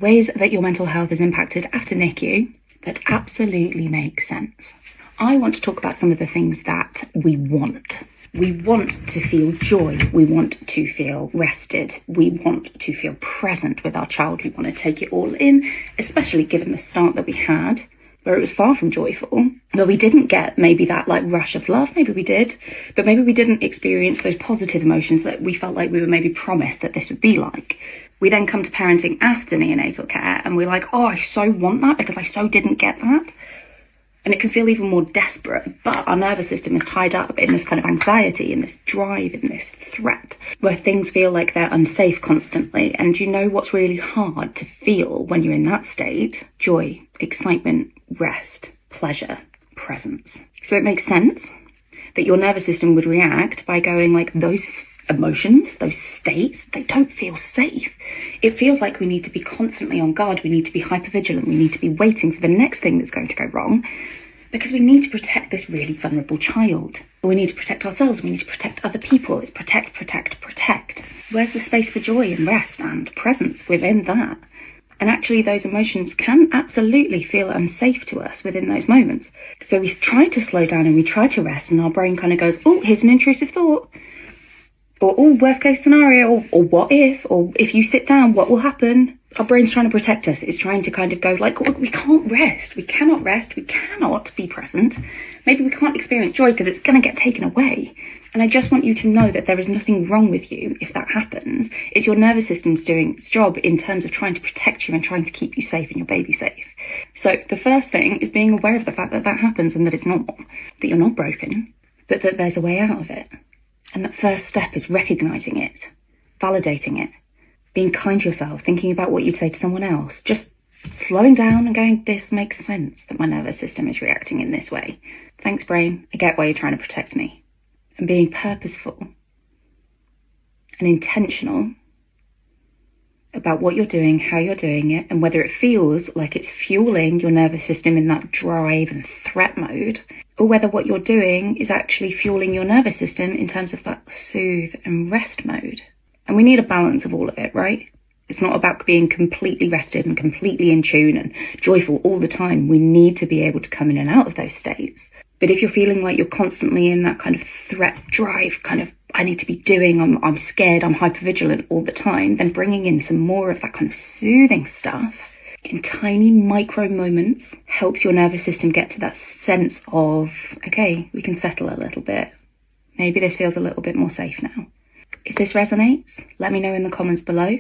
Ways that your mental health is impacted after NICU that absolutely make sense. I want to talk about some of the things that we want. We want to feel joy. We want to feel rested. We want to feel present with our child. We want to take it all in, especially given the start that we had, where it was far from joyful, where we didn't get maybe that rush of love. Maybe we did, but maybe we didn't experience those positive emotions that we felt like we were maybe promised that this would be like. We then come to parenting after neonatal care and we're like, oh, I so want that because I so didn't get that. And it can feel even more desperate, but our nervous system is tied up in this kind of anxiety, in this drive, in this threat, where things feel like they're unsafe constantly. And you know what's really hard to feel when you're in that state? Joy, excitement, rest, pleasure, presence. So it makes sense that your nervous system would react by going like, those emotions, those states, they don't feel safe. It feels like we need to be constantly on guard. We need to be hypervigilant. We need to be waiting for the next thing that's going to go wrong because we need to protect this really vulnerable child. We need to protect ourselves. We need to protect other people. It's protect, protect, protect. Where's the space for joy and rest and presence within that? And actually those emotions can absolutely feel unsafe to us within those moments. So we try to slow down and we try to rest and our brain kind of goes, oh, here's an intrusive thought. Or, oh, worst case scenario, or what if, or if you sit down, what will happen? Our brain's trying to protect us. It's trying to kind of go like, oh, we can't rest. We cannot rest. We cannot be present. Maybe we can't experience joy because it's going to get taken away. And I just want you to know that there is nothing wrong with you if that happens. It's your nervous system's doing its job in terms of trying to protect you and trying to keep you safe and your baby safe. So the first thing is being aware of the fact that that happens and that it's normal, that you're not broken, but that there's a way out of it. And that first step is recognizing it, validating it, being kind to yourself, thinking about what you'd say to someone else, just slowing down and going, this makes sense that my nervous system is reacting in this way. Thanks, brain. I get why you're trying to protect me. And being purposeful and intentional about what you're doing, how you're doing it, and whether it feels like it's fueling your nervous system in that drive and threat mode, or whether what you're doing is actually fueling your nervous system in terms of that soothe and rest mode. And we need a balance of all of it, right? It's not about being completely rested and completely in tune and joyful all the time. We need to be able to come in and out of those states. But if you're feeling like you're constantly in that kind of threat drive, kind of, I need to be doing, I'm scared, I'm hypervigilant all the time, then bringing in some more of that kind of soothing stuff in tiny micro moments helps your nervous system get to that sense of, okay, we can settle a little bit. Maybe this feels a little bit more safe now. If this resonates, let me know in the comments below.